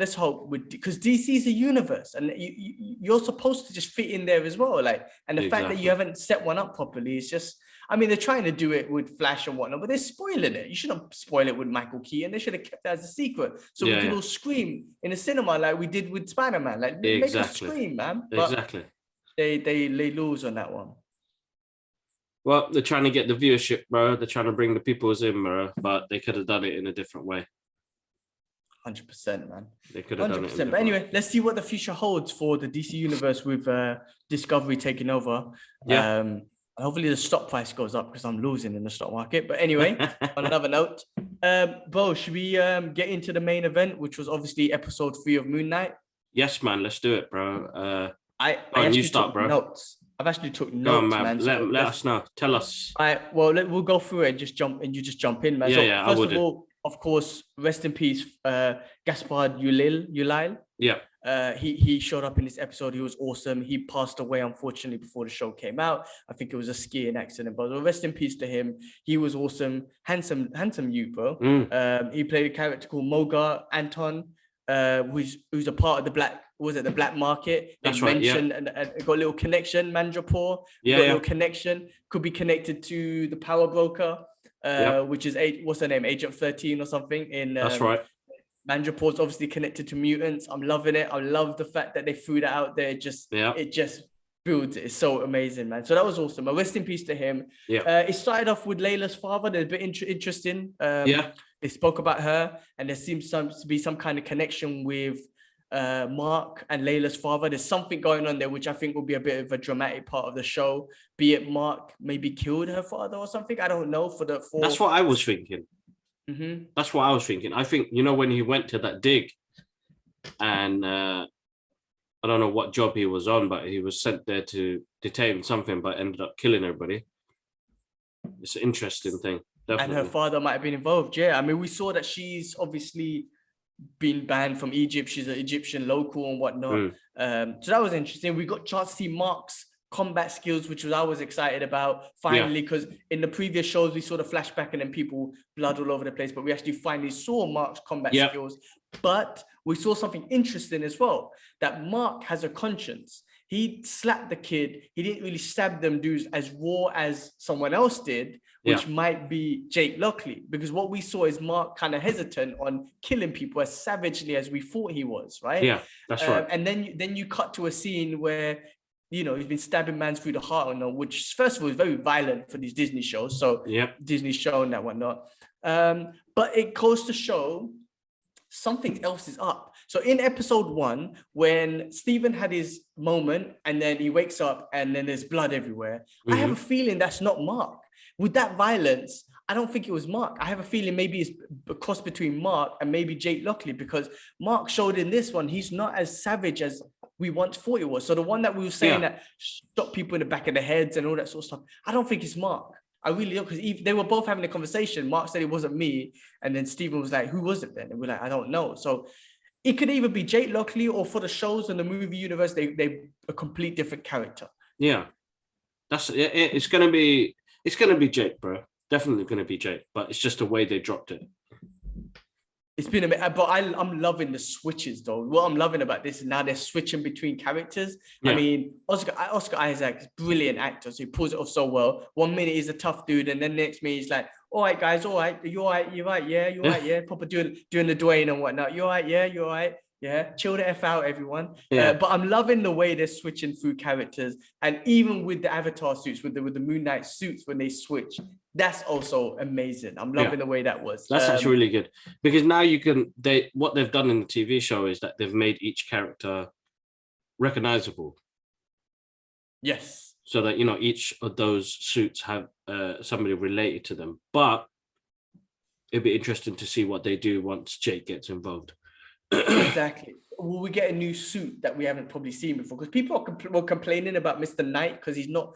because DC is a universe, and you're supposed to just fit in there as well. Like, and the fact that you haven't set one up properly is just. I mean, they're trying to do it with Flash and whatnot, but they're spoiling it. You shouldn't spoil it with Michael Keaton. They should have kept that as a secret, so we could all scream in the cinema like we did with Spider-Man. Like, make us scream, man. But exactly. They lose on that one. Well, they're trying to get the viewership, bro. They're trying to bring the peoples in, bro, but they could have done it in a different way. 100%, man. They could have done it. But anyway, let's see what the future holds for the DC universe with Discovery taking over. Yeah. Hopefully the stock price goes up because I'm losing in the stock market. But anyway, on another note, bro, should we get into the main event, which was obviously episode 3 of Moon Knight? Yes, man. Let's do it, bro. You start, bro. Notes. I've actually took notes, man. Let us know. Tell us. All right. Well, we'll go through it and you just jump in, man. Yeah, so first of all, of course, rest in peace, Gaspard Ulliel. Yeah. He showed up in this episode. He was awesome. He passed away, unfortunately, before the show came out. I think it was a skiing accident, but rest in peace to him. He was awesome. Handsome youth, bro. He played a character called Mogar Anton, who's a part of the black market. That's right. And got a little connection. Mandrapur, got a little connection. Could be connected to the Power Broker, which is what's her name, Agent 13 or something. That's right. Mandrapur's obviously connected to mutants. I'm loving it. I love the fact that they threw that out there. It just builds it. It's so amazing, man. So that was awesome. A rest in peace to him. Yeah. It started off with Layla's father. There's a bit interesting. Yeah. They spoke about her, and there seems to be some kind of connection with Mark and Layla's father. There's something going on there, which I think will be a bit of a dramatic part of the show. Be it Mark maybe killed her father or something. I don't know. That's what I was thinking. Mm-hmm. That's what I was thinking. I think, you know, when he went to that dig, and I don't know what job he was on, but he was sent there to detain something, but ended up killing everybody. It's an interesting thing. Definitely. And her father might have been involved. Yeah, I mean, we saw that she's obviously been banned from Egypt. She's an Egyptian local and whatnot. So that was interesting. We got a chance to see Mark's combat skills, which I was excited about finally, because in the previous shows we saw the flashback and then people blood all over the place, but we actually finally saw Mark's combat skills. But we saw something interesting as well, that Mark has a conscience. He slapped the kid. He didn't really stab them dudes as raw as someone else did, which might be Jake Lockley, because what we saw is Mark kind of hesitant on killing people as savagely as we thought he was, right? Yeah, that's right. And then you cut to a scene where, you know, he's been stabbing man through the heart, which first of all is very violent for these Disney shows. So Disney show and that whatnot. But it goes to show something else is up. So in episode 1, when Stephen had his moment and then he wakes up and then there's blood everywhere, I have a feeling that's not Mark. With that violence, I don't think it was Mark. I have a feeling maybe it's a cross between Mark and maybe Jake Lockley, because Mark showed in this one, he's not as savage as we once thought it was. So the one that we were saying that shot people in the back of the heads and all that sort of stuff, I don't think it's Mark. I really don't, because they were both having a conversation. Mark said it wasn't me, and then Stephen was like, "Who was it then?" And we're like, "I don't know." So it could either be Jake Lockley, or for the shows and the movie universe, they a complete different character. Yeah, it's gonna be Jake, bro. Definitely gonna be Jake, but it's just the way they dropped it. It's been a bit, but I'm loving the switches though. What I'm loving about this is now they're switching between characters. I mean, Oscar Isaac is brilliant actor, so he pulls it off so well. 1 minute he's a tough dude, and then next minute he's like, "All right, guys, all right, you all right? You're right, yeah, you're right, yeah." Proper doing the Dwayne and whatnot. "You all right? Yeah, you're all right. Yeah, chill the F out, everyone." But I'm loving the way they're switching through characters, and even with the Avatar suits, with the Moon Knight suits when they switch, that's also amazing. I'm loving the way that was. That's actually really good, because now what they've done in the TV show is that they've made each character recognizable. Yes. So that, you know, each of those suits have somebody related to them. But it'd be interesting to see what they do once Jake gets involved. Exactly. Will we get a new suit that we haven't probably seen before? Because people were complaining about Mr. Knight, because he's not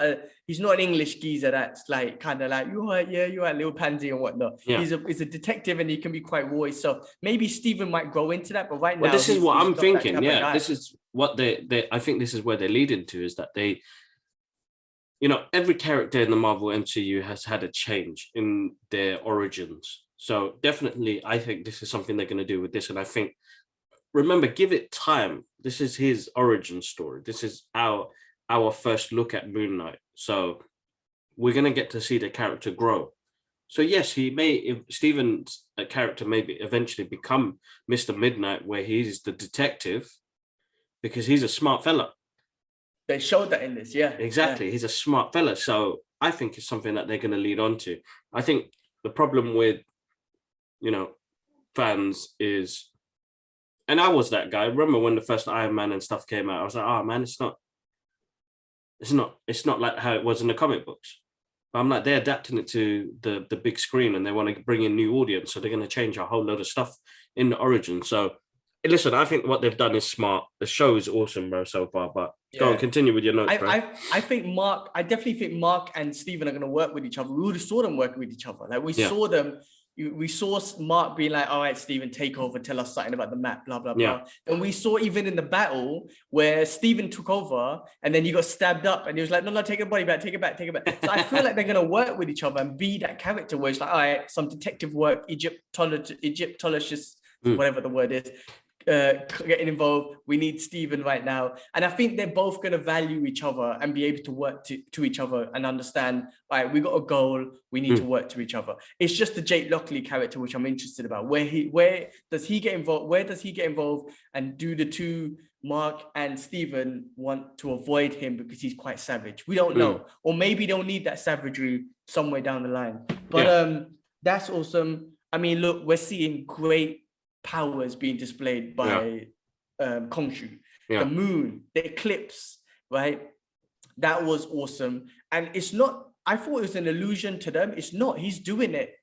an English geezer that's like kind of like, "You're right, yeah, you're right, little pansy," and whatnot. He's a detective, and he can be quite raw. So maybe Stephen might grow into that. But now, this is what I'm thinking. Yeah, this is what they. I think this is where they lead into, is that they, you know, every character in the Marvel MCU has had a change in their origins. So definitely, I think this is something they're going to do with this. And I think, remember, give it time. This is his origin story. This is our first look at Moon Knight. So we're going to get to see the character grow. So yes, Stephen's character may eventually become Mr. Midnight, where he's the detective, because he's a smart fella. They showed that in this, yeah. Exactly. Yeah. He's a smart fella. So I think it's something that they're going to lead on to. I think the problem with, you know, fans is, and I was that guy. I remember when the first Iron Man and stuff came out, I was like, "Oh man, it's not like how it was in the comic books." But I'm like, they're adapting it to the big screen, and they want to bring in new audience, so they're going to change a whole load of stuff in the origin. So listen, I think what they've done is smart. The show is awesome, bro, so far. But go on, continue with your notes, bro. I definitely think Mark and Stephen are going to work with each other. We already saw them working with each other. Like we saw them. We saw Mark being like, "All right, Stephen, take over, tell us something about the map, blah, blah, blah." And we saw even in the battle where Stephen took over and then you got stabbed up and he was like, "No, take your body back, take it back, take it back." So I feel like they're going to work with each other and be that character where it's like, "All right, some detective work, Egyptologist, whatever the word is, getting involved. We need Steven right now. And I think they're both going to value each other and be able to work to each other and understand, right, we got a goal, we need to work to each other. It's just the Jake Lockley character, which I'm interested about. Where does he get involved? Where does he get involved? And do the two, Mark and Steven, want to avoid him because he's quite savage? We don't know. Or maybe they'll need that savagery somewhere down the line. But that's awesome. I mean, look, we're seeing great powers being displayed by Khonshu. The moon, the eclipse, right? That was awesome. And it's not, I thought it was an illusion to them. It's not. He's doing it.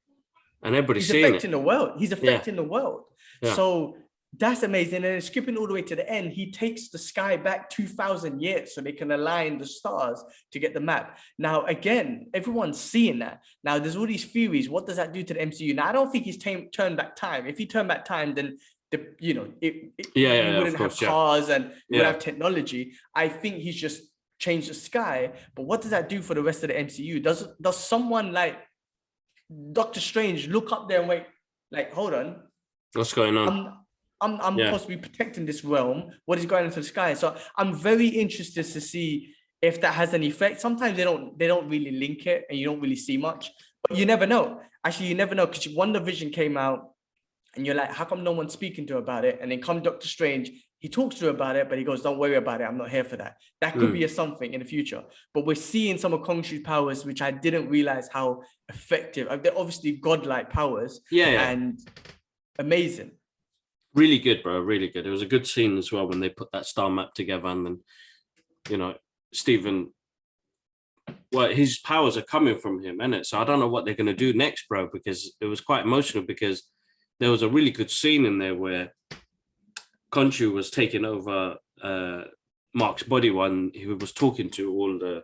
And everybody's He's seeing affecting the world. He's affecting the world. Yeah. So that's amazing. And skipping all the way to the end, he takes the sky back 2,000 years so they can align the stars to get the map. Now, again, everyone's seeing that. Now, there's all these theories. What does that do to the MCU? Now, I don't think he's turned back time. If he turned back time, then we wouldn't have cars and we would have technology. I think he's just changed the sky. But what does that do for the rest of the MCU? Does someone like Doctor Strange look up there and wait, like, hold on, what's going on? I'm possibly protecting this realm. What is going into the sky? So I'm very interested to see if that has an effect. Sometimes they don't really link it and you don't really see much, but you never know. Actually, you never know, because WandaVision came out and you're like, how come no one's speaking to her about it? And then come Doctor Strange, he talks to her about it, but he goes, don't worry about it. I'm not here for that. That could be a something in the future. But we're seeing some of Khongshu's powers, which I didn't realize how effective. They're obviously godlike powers. And amazing. Really good, bro. Really good. It was a good scene as well when they put that star map together, and then, Steven, well, his powers are coming from him, innit? So I don't know what they're going to do next, bro, because it was quite emotional, because there was a really good scene in there where Khonshu was taking over Mark's body when he was talking to all the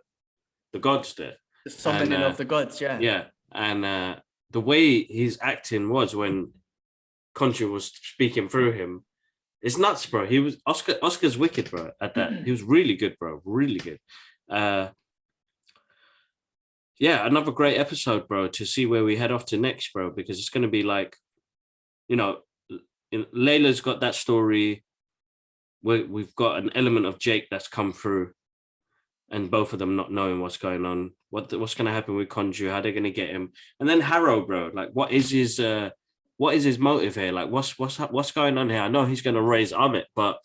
gods there. The summoning of the gods, Yeah. And the way his acting was when Khonshu was speaking through him, it's nuts, bro. He was Oscar's wicked, bro, at that. He was really good, bro. Really good. Another great episode, bro, to see where we head off to next, bro, because it's going to be like, Layla's got that story. We've got an element of Jake that's come through, and both of them not knowing what's going on. What's going to happen with Khonshu? How they're going to get him? And then Harrow, bro, like, what is his motive here? Like, what's going on here? I know he's going to raise Amit, but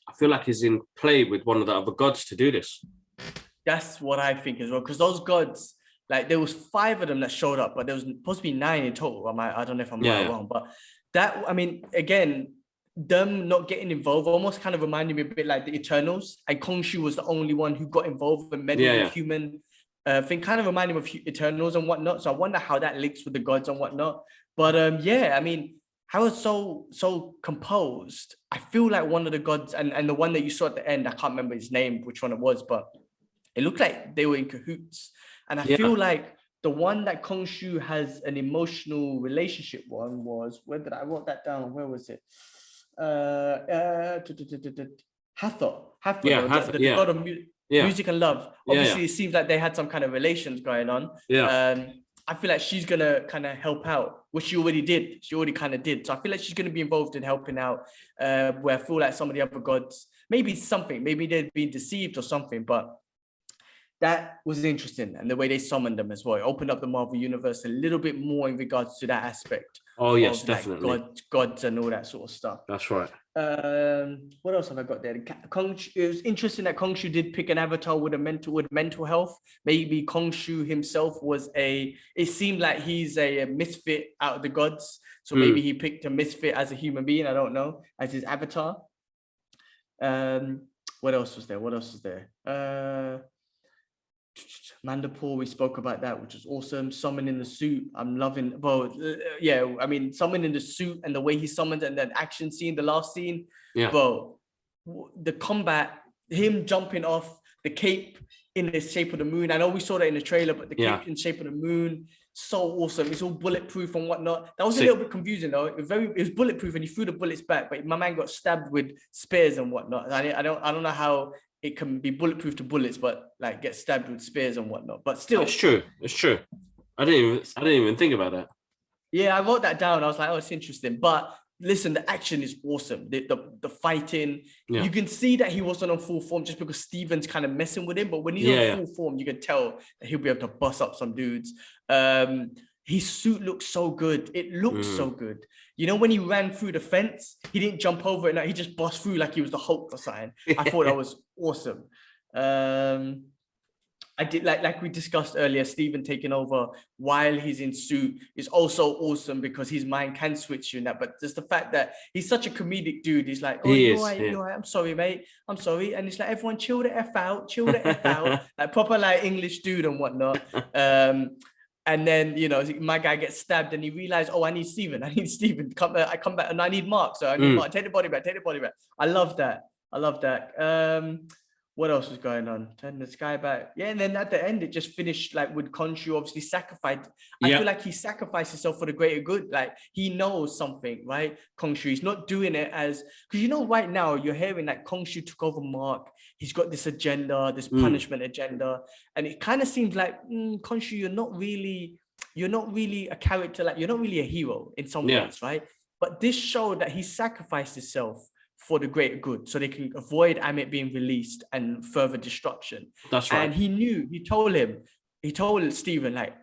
I feel like he's in play with one of the other gods to do this. That's what I think as well, because those gods, like, there was 5 of them that showed up, but there was supposed to be 9 in total. I don't know if I'm right or wrong, but that, I mean, again, them not getting involved almost kind of reminded me a bit like the Eternals, and Khonshu was the only one who got involved and met the human thing, kind of reminding me of Eternals and whatnot. So I wonder how that links with the gods and whatnot. But I mean, how it's so composed. I feel like one of the gods, and the one that you saw at the end, I can't remember his name, which one it was, but it looked like they were in cahoots. And I feel like the one that Khonshu has an emotional relationship on was, where did I wrote that down? Where was it? Hathor. The god of music and love. Obviously, it seems like they had some kind of relations going on. I feel like she's gonna kind of help out, which she already did. She already kind of did. So I feel like she's gonna be involved in helping out. Where I feel like some of the other gods, maybe they've been deceived or something, but that was interesting, and the way they summoned them as well. It opened up the Marvel Universe a little bit more in regards to that aspect. Oh yes, of, definitely. Like, gods and all that sort of stuff. That's right. What else have I got there? It was interesting that Khonshu did pick an avatar with mental health. Maybe Khonshu himself was it seemed like he's a misfit out of the gods. So maybe he picked a misfit as a human being, I don't know, as his avatar. What else was there? Mandapore, we spoke about that, which is awesome. Summon in the suit, I'm loving. Well, I mean, summon in the suit and the way he summoned, and that action scene, the last scene, bro, the combat, him jumping off the cape in the shape of the moon. I know we saw that in the trailer, but the cape in the shape of the moon, so awesome. It's all bulletproof and whatnot. That was a little bit confusing though. It was bulletproof, and he threw the bullets back, but my man got stabbed with spears and whatnot. I don't know how it can be bulletproof to bullets, but like get stabbed with spears and whatnot. But still, it's true. I didn't even think about that. Yeah, I wrote that down. I was like, oh, it's interesting. But listen, the action is awesome. The fighting, Yeah. you can see that he wasn't on full form just because Steven's kind of messing with him. But when he's Yeah, on yeah. full form, you can tell that he'll be able to bust up some dudes. His suit looks so good. It looks so good. You know, when he ran through the fence, he didn't jump over it. Like, he just bust through like he was the Hulk or something. I thought that was awesome. I did like we discussed earlier, Steven taking over while he's in suit is also awesome because his mind can switch you in that. But just the fact that he's such a comedic dude, he's like, oh, He you're is, right, yeah. you're right. I'm sorry, mate. I'm sorry. And it's like, everyone chill the F out, chill the F out, like proper like English dude and whatnot. And then, you know, my guy gets stabbed and he realized, oh, I need Steven. I come back and I need Mark. So I need Mark. Take the body back. I love that. What else was going on? Turn the sky back. Yeah, and then at the end, it just finished like with Khonshu obviously sacrificed. I feel like he sacrificed himself for the greater good. Like he knows something, right? Khonshu, he's not doing it as, because you know, right now you're hearing that Khonshu took over Mark. He's got this agenda, this punishment agenda. And it kind of seems like, Khonshu, you're not really a character, like you're not really a hero in some ways, right? But this showed that he sacrificed himself for the greater good, so they can avoid Amit being released and further destruction. That's right. And he told Steven, like,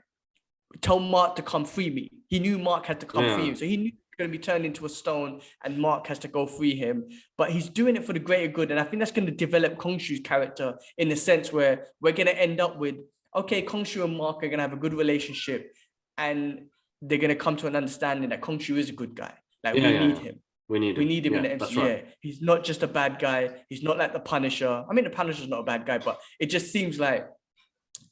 tell Mark to come free me. He knew Mark had to come free him. So he knew he was going to be turned into a stone and Mark has to go free him. But he's doing it for the greater good. And I think that's going to develop Khonshu's character in the sense where we're going to end up with, okay, Khonshu and Mark are going to have a good relationship and they're going to come to an understanding that Khonshu is a good guy. Like, we need him. We need him in the MCU. Right. He's not just a bad guy. He's not like the Punisher. I mean, the Punisher's not a bad guy, but it just seems like,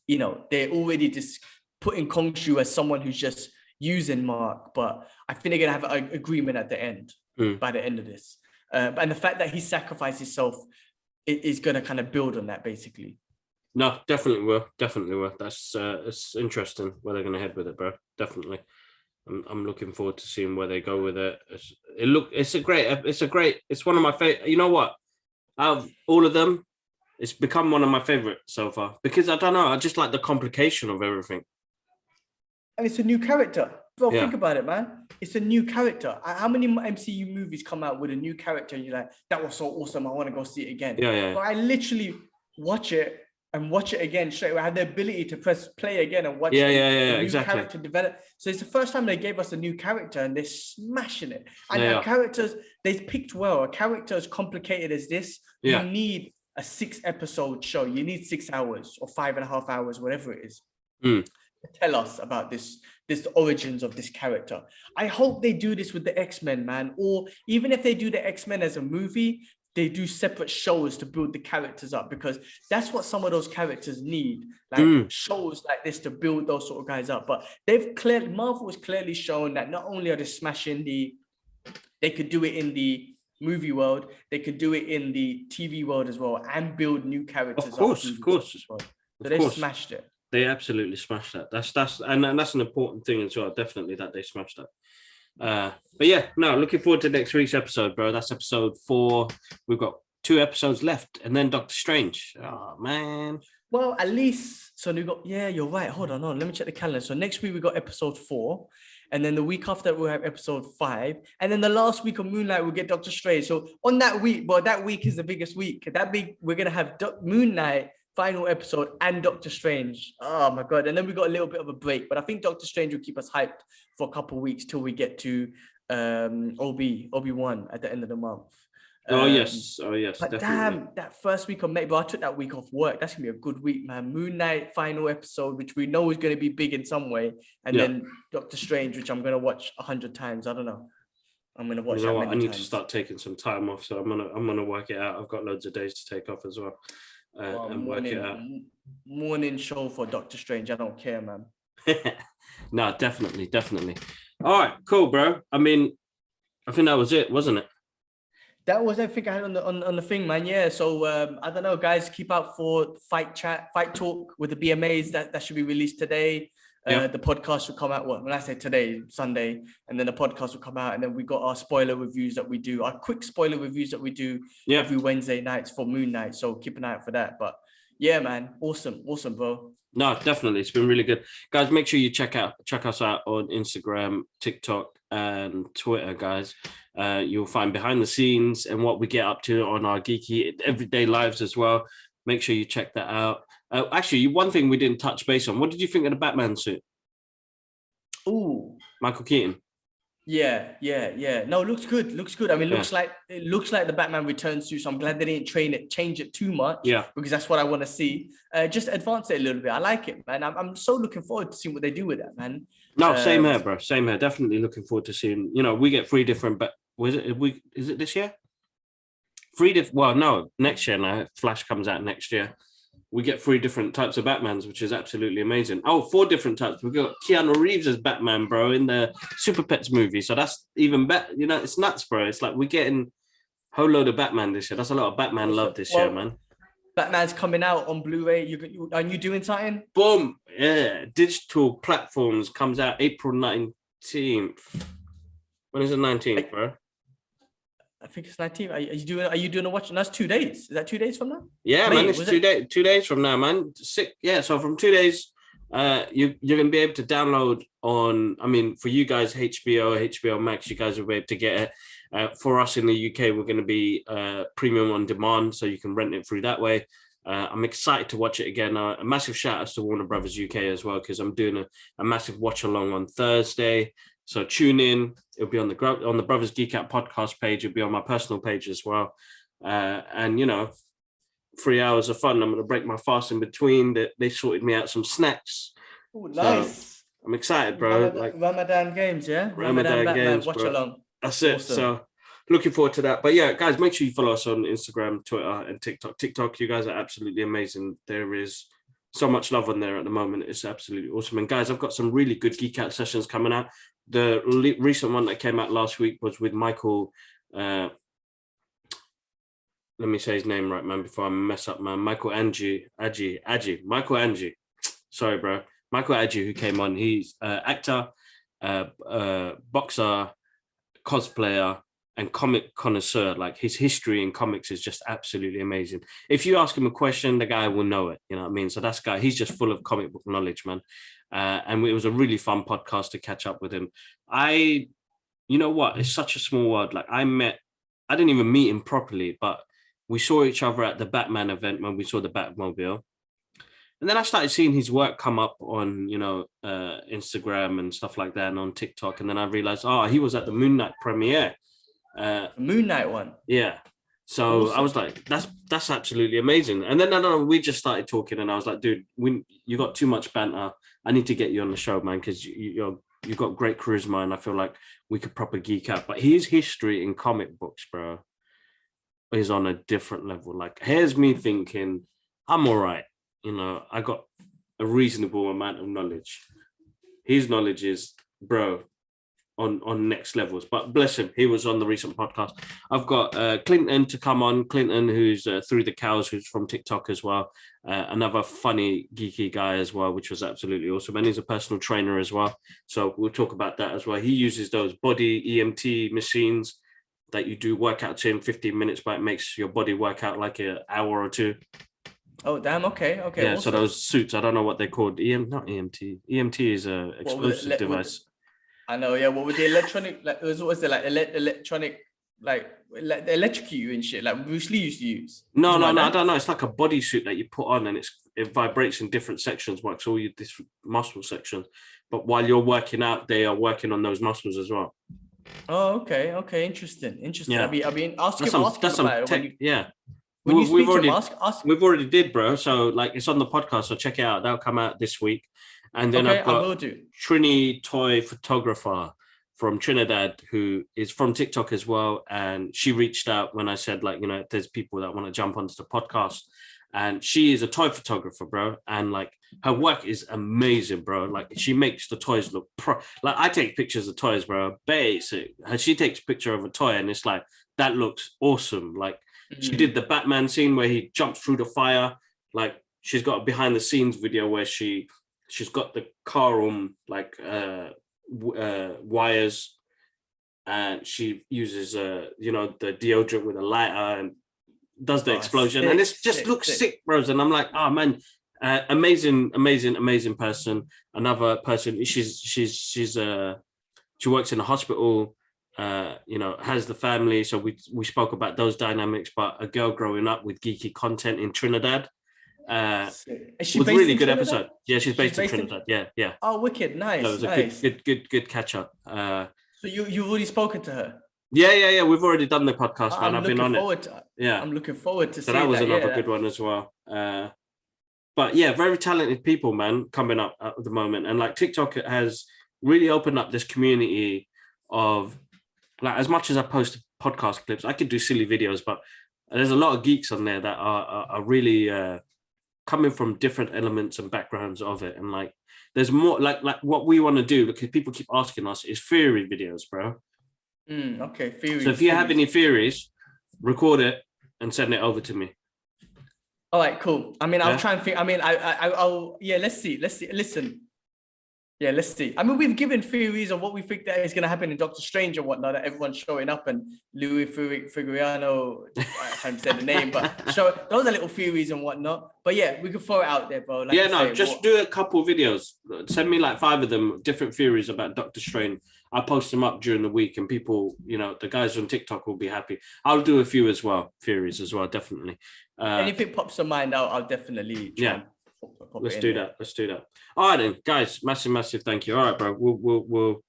you know, they're already just putting Khonshu as someone who's just using Mark. But I think they're going to have an agreement at the end, by the end of this. And the fact that he sacrificed himself is going to kind of build on that, basically. No, definitely will. That's it's interesting where they're going to head with it, bro. Definitely. I'm looking forward to seeing where they go with it. It's one of my favorite. You know what? Out of all of them, it's become one of my favorite so far because I don't know. I just like the complication of everything. And it's a new character. Bro, think about it, man. It's a new character. How many MCU movies come out with a new character and you're like, that was so awesome, I want to go see it again. Yeah. But I literally watch it again straight away. I have the ability to press play again and watch the new character develop. So it's the first time they gave us a new character and they're smashing it. And characters, they picked well. A character as complicated as this, you need a 6-episode show. You need 6 hours or 5.5 hours, whatever it is. To tell us about this origins of this character. I hope they do this with the X-Men, man. Or even if they do the X-Men as a movie, they do separate shows to build the characters up, because that's what some of those characters need, like shows like this to build those sort of guys up. But Marvel has clearly shown that not only are they smashing they could do it in the movie world, they could do it in the TV world as well and build new characters. Of course. So they smashed it. They absolutely smashed that. That's an important thing as well. Definitely that they smashed that. But yeah, no, looking forward to next week's episode, bro. That's episode 4. We've got 2 episodes left, and then Doctor Strange. Oh man. Well, at least we got. Yeah, you're right. Hold on. Let me check the calendar. So next week we got episode 4, and then the week after we'll have episode 5, and then the last week of Moon Knight we'll get Doctor Strange. So on that week, that week is the biggest week. We're gonna have Moon Knight final episode and Doctor Strange. Oh my god. And then we got a little bit of a break, but I think Doctor Strange will keep us hyped for a couple of weeks till we get to Obi-Wan at the end of the month. Yes, but definitely. Damn, that first week of May, but I took that week off work. That's gonna be a good week, man. Moon Knight final episode, which we know is gonna be big in some way, and then Doctor Strange, which I'm gonna watch 100 times. I don't know. I'm gonna watch. You know what? I need to start taking some time off, so I'm gonna work it out. I've got loads of days to take off as well. And work it out. Morning show for Doctor Strange. I don't care, man. No, definitely. All right, cool, bro. I mean, I think that was it, wasn't it? That was everything I had on the thing, man. Yeah. So I don't know, guys. Keep out for Fight Talk with the BMAs. That should be released today. The podcast will come out. When I say today, Sunday, and then the podcast will come out, and then we got our spoiler reviews that we do, our quick spoiler reviews that we do every Wednesday nights for Moon Knight. So keep an eye out for that. But yeah, man, awesome, bro. No, definitely. It's been really good. Guys, make sure you check us out on Instagram, TikTok, and Twitter, guys. You'll find behind the scenes and what we get up to on our geeky everyday lives as well. Make sure you check that out. Actually, one thing we didn't touch base on. What did you think of the Batman suit? Ooh. Michael Keaton. Yeah. No, looks good. Looks good. I mean, Yeah. it looks like the Batman Returns suit. So I'm glad they didn't change it too much. Yeah. Because that's what I want to see. Just advance it a little bit. I like it, man. I'm so looking forward to seeing what they do with that, man. No, same here, bro. Same here. Definitely looking forward to seeing. You know, we get 3 different. But is it this year? 3 different. Well, no, next year now. Flash comes out next year. We get 3 different types of Batmans, which is absolutely amazing. Oh, 4 different types. We got Keanu Reeves as Batman, bro, in the Super Pets movie. So that's even better. You know, it's nuts, bro. It's like we're getting a whole load of Batman this year. That's a lot of Batman love this year, man. Batman's coming out on Blu-ray. Are you doing something? Boom. Yeah. Digital platforms comes out April 19th. When is the 19th, bro? I think it's 19th. Are you doing a watch? And that's 2 days. Is that 2 days from now? Yeah, man, it's 2 days from now, man. Sick. Yeah, so from 2 days, you're gonna be able to download on. I mean, for you guys, HBO Max, you guys will be able to get it. For us in the UK, we're gonna be premium on demand, so you can rent it through that way. I'm excited to watch it again. A massive shout out to Warner Brothers UK as well, because I'm doing a massive watch along on Thursday. So tune in. It'll be on the Brothers Geek Out podcast page. It'll be on my personal page as well. And you know, 3 hours of fun. I'm going to break my fast in between. They sorted me out some snacks. Oh, nice. So I'm excited, bro. Ramadan games, yeah. Ramadan Batman, games, watch bro. along. That's it. Awesome. So looking forward to that. But yeah, guys, make sure you follow us on Instagram, Twitter, and TikTok. TikTok, you guys are absolutely amazing. There is so much love on there at the moment. It's absolutely awesome. And guys, I've got some really good Geek Out sessions coming out. The recent one that came out last week was with Michael. Let me say his name right, man, before I mess up, man. Michael Angie. Michael Angie. Sorry, bro. Michael Angie, who came on. He's actor, boxer, cosplayer, and comic connoisseur. Like, his history in comics is just absolutely amazing. If you ask him a question, the guy will know it. You know what I mean? So he's just full of comic book knowledge, man. And it was a really fun podcast to catch up with him. You know what? It's such a small world. Like, I didn't even meet him properly, but we saw each other at the Batman event when we saw the Batmobile. And then I started seeing his work come up on, you know, Instagram and stuff like that, and on TikTok. And then I realized, he was at the Moon Knight premiere. Moon Knight one. Yeah. So awesome. I was like, that's absolutely amazing. And then we just started talking, and I was like, dude, you got too much banter. I need to get you on the show, man, because you've got great charisma, and I feel like we could proper geek out. But his history in comic books, bro, is on a different level. Like, here's me thinking, I'm all right. You know, I got a reasonable amount of knowledge. His knowledge is, bro, on next levels. But bless him, he was on the recent podcast. I've got Clinton to come on. Clinton, who's Through the Cows, who's from TikTok as well. Another funny, geeky guy as well, which was absolutely awesome. And he's a personal trainer as well. So we'll talk about that as well. He uses those body EMT machines that you do workouts in 15 minutes, but it makes your body work out like an hour or two. Oh, damn. Okay. Yeah, awesome. So those suits, I don't know what they're called. Not EMT. EMT is a explosive device. I know, yeah. What with the electronic, like, what was it, like electronic, like electrocute you and shit, like Bruce Lee used to use? No, I don't know. It's like a bodysuit that you put on, and it vibrates in different sections, works all your different muscle sections. But while you're working out, they are working on those muscles as well. Oh, okay. Interesting. Yeah. I mean, ask him about it. Yeah. When you speak to him, ask. We've already did, bro. So like, it's on the podcast, so check it out. That'll come out this week. And then I've got Trini Toy Photographer from Trinidad, who is from TikTok as well. And she reached out when I said, like, you know, there's people that want to jump onto the podcast. And she is a toy photographer, bro. And like, her work is amazing, bro. Like, she makes the toys look like, I take pictures of toys, bro. Basic. She takes a picture of a toy, and it's like, that looks awesome. Like, she did the Batman scene where he jumps through the fire. Like, she's got a behind the scenes video where she's got the car on like wires, and she uses you know, the deodorant with a lighter and does the explosion, and it just looks sick, bros. And I'm like, oh man, Amazing person. Another person. She works in a hospital. Has the family. So we spoke about those dynamics. But a girl growing up with geeky content in Trinidad. Is she Was based really in good Trinidad? episode. Yeah, she's based in Trinidad. Yeah. Oh, wicked, So it nice, was a nice. good catch up. So you've already spoken to her. Yeah. We've already done the podcast, man. I've been on it. Yeah. I'm looking forward to So seeing that was that. another good one as well. But yeah, very talented people, man, coming up at the moment. And like TikTok has really opened up this community of, like, as much as I post podcast clips, I could do silly videos, but there's a lot of geeks on there that are really coming from different elements and backgrounds of it. And like, there's more like what we want to do, because people keep asking us, is theory videos, bro. Okay, theories. So if you have any theories, record it and send it over to me. All right, cool. I mean, I'll Yeah. try and think. I mean, I'll. Yeah, let's see. Listen. Yeah, let's see. I mean, we've given theories of what we think that is going to happen in Doctor Strange and whatnot. That everyone's showing up, and Louis Figuriano, I can't say the name, but those are little theories and whatnot. But yeah, we can throw it out there, bro. Like Just do a couple videos. Send me like 5 of them, different theories about Doctor Strange. I'll post them up during the week, and people, the guys on TikTok will be happy. I'll do a few as well, theories as well, definitely. And if it pops to mind, I'll definitely try and pop Let's it in do there. that. Let's do that. All right, then, guys. Massive thank you. All right, bro. We'll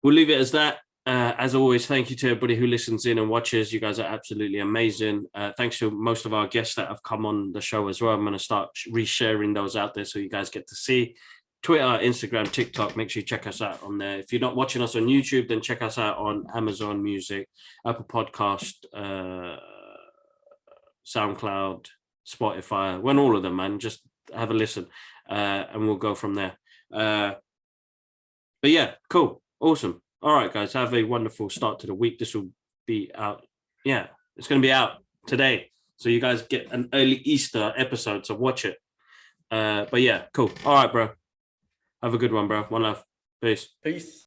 leave it as that. As always, thank you to everybody who listens in and watches. You guys are absolutely amazing. Thanks to most of our guests that have come on the show as well. I'm going to start resharing those out there so you guys get to see. Twitter, Instagram, TikTok. Make sure you check us out on there. If you're not watching us on YouTube, then check us out on Amazon Music, Apple Podcast, SoundCloud, Spotify. When all of them, man. Just have a listen, and we'll go from there. But yeah, cool, awesome. All right, guys, have a wonderful start to the week. This will be out. Yeah, it's going to be out today, so you guys get an early Easter episode. So watch it. But yeah, cool. All right, bro. Have a good one, bro. One love. Peace. Peace.